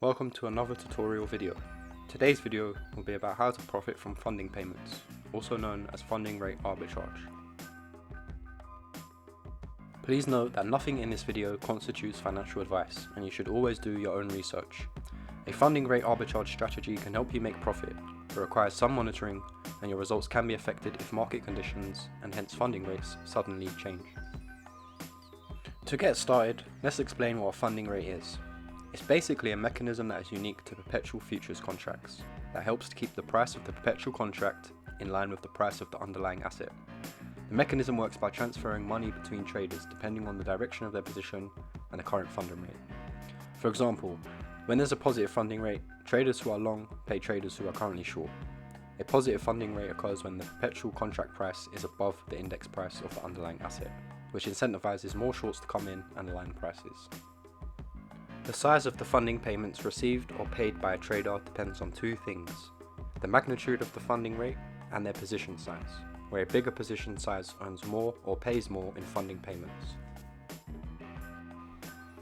Welcome to another tutorial video. Today's video will be about how to profit from funding payments, also known as funding rate arbitrage. Please note that nothing in this video constitutes financial advice, and you should always do your own research. A funding rate arbitrage strategy can help you make profit, but requires some monitoring, and your results can be affected if market conditions, and hence funding rates, suddenly change. To get started, let's explain what a funding rate is. It's basically a mechanism that is unique to perpetual futures contracts that helps to keep the price of the perpetual contract in line with the price of the underlying asset. The mechanism works by transferring money between traders depending on the direction of their position and the current funding rate. For example, when there's a positive funding rate, traders who are long pay traders who are currently short. A positive funding rate occurs when the perpetual contract price is above the index price of the underlying asset, which incentivizes more shorts to come in and align prices. The size of the funding payments received or paid by a trader depends on two things: the magnitude of the funding rate and their position size, where a bigger position size earns more or pays more in funding payments.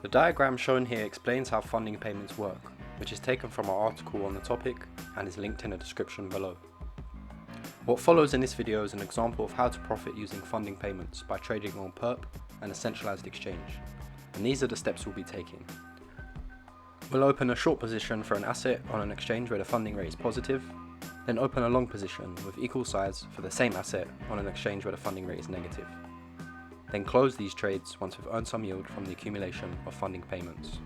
The diagram shown here explains how funding payments work, which is taken from our article on the topic and is linked in the description below. What follows in this video is an example of how to profit using funding payments by trading on Perp and a centralized exchange, and these are the steps we'll be taking. We'll open a short position for an asset on an exchange where the funding rate is positive, then open a long position with equal size for the same asset on an exchange where the funding rate is negative. Then close these trades once we've earned some yield from the accumulation of funding payments.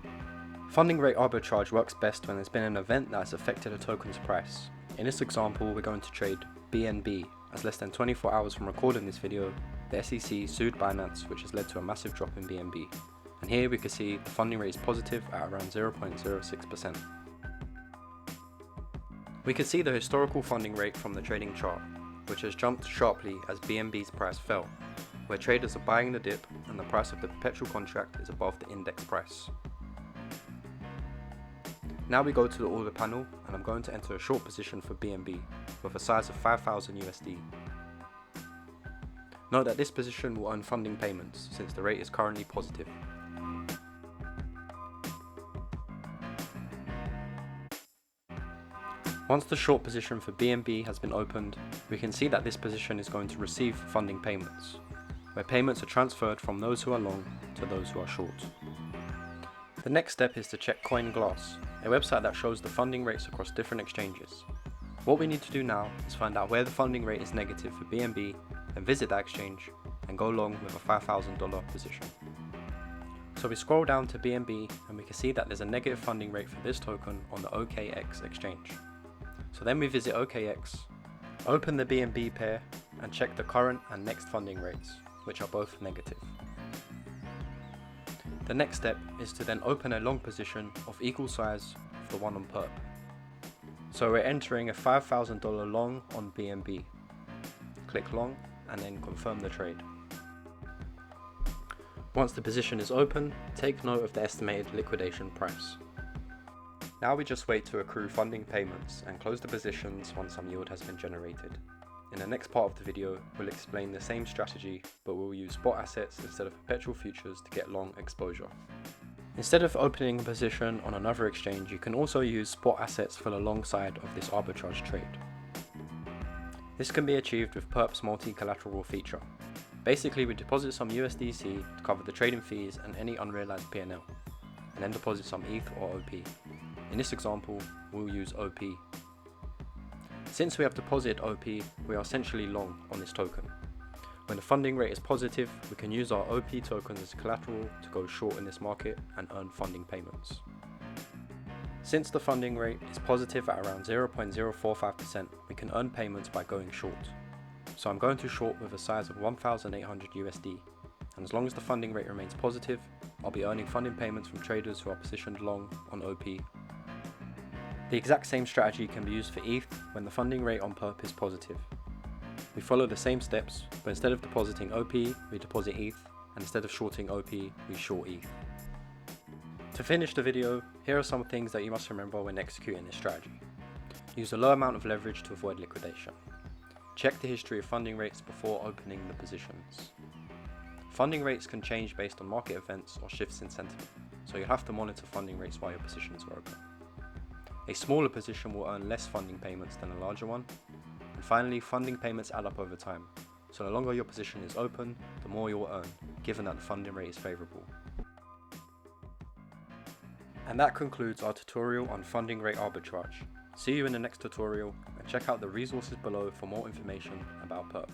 Funding rate arbitrage works best when there's been an event that has affected a token's price. In this example, we're going to trade BNB, as less than 24 hours from recording this video, the SEC sued Binance, which has led to a massive drop in BNB. And here we can see the funding rate is positive at around 0.06%. We can see the historical funding rate from the trading chart, which has jumped sharply as BNB's price fell, where traders are buying the dip and the price of the perpetual contract is above the index price. Now we go to the order panel, and I'm going to enter a short position for BNB with a size of 5,000 USD. Note that this position will earn funding payments since the rate is currently positive. Once the short position for BNB has been opened, we can see that this position is going to receive funding payments, where payments are transferred from those who are long to those who are short. The next step is to check Coinglass, a website that shows the funding rates across different exchanges. What we need to do now is find out where the funding rate is negative for BNB, and visit that exchange and go long with a $5,000 position. So we scroll down to BNB and we can see that there's a negative funding rate for this token on the OKX exchange. So then we visit OKX, open the BNB pair and check the current and next funding rates, which are both negative. The next step is to then open a long position of equal size of the one on Perp. So we're entering a $5,000 long on BNB. Click long and then confirm the trade. Once the position is open, take note of the estimated liquidation price. Now we just wait to accrue funding payments and close the positions once some yield has been generated. In the next part of the video, we'll explain the same strategy, but we'll use spot assets instead of perpetual futures to get long exposure. Instead of opening a position on another exchange, you can also use spot assets for the long side of this arbitrage trade. This can be achieved with Perp's multi-collateral feature. Basically, we deposit some USDC to cover the trading fees and any unrealized P&L, and then deposit some ETH or OP. In this example, we'll use OP. Since we have deposited OP, we are essentially long on this token. When the funding rate is positive, we can use our OP tokens as collateral to go short in this market and earn funding payments. Since the funding rate is positive at around 0.045%, we can earn payments by going short. So I'm going to short with a size of 1,800 USD, and as long as the funding rate remains positive, I'll be earning funding payments from traders who are positioned long on OP. The exact same strategy can be used for ETH when the funding rate on Perp is positive. We follow the same steps, but instead of depositing OP, we deposit ETH, and instead of shorting OP, we short ETH. To finish the video, here are some things that you must remember when executing this strategy. Use a low amount of leverage to avoid liquidation. Check the history of funding rates before opening the positions. Funding rates can change based on market events or shifts in sentiment, so you'll have to monitor funding rates while your positions are open. A smaller position will earn less funding payments than a larger one. And finally, funding payments add up over time. So the longer your position is open, the more you'll earn, given that the funding rate is favourable. And that concludes our tutorial on funding rate arbitrage. See you in the next tutorial, and check out the resources below for more information about Perp.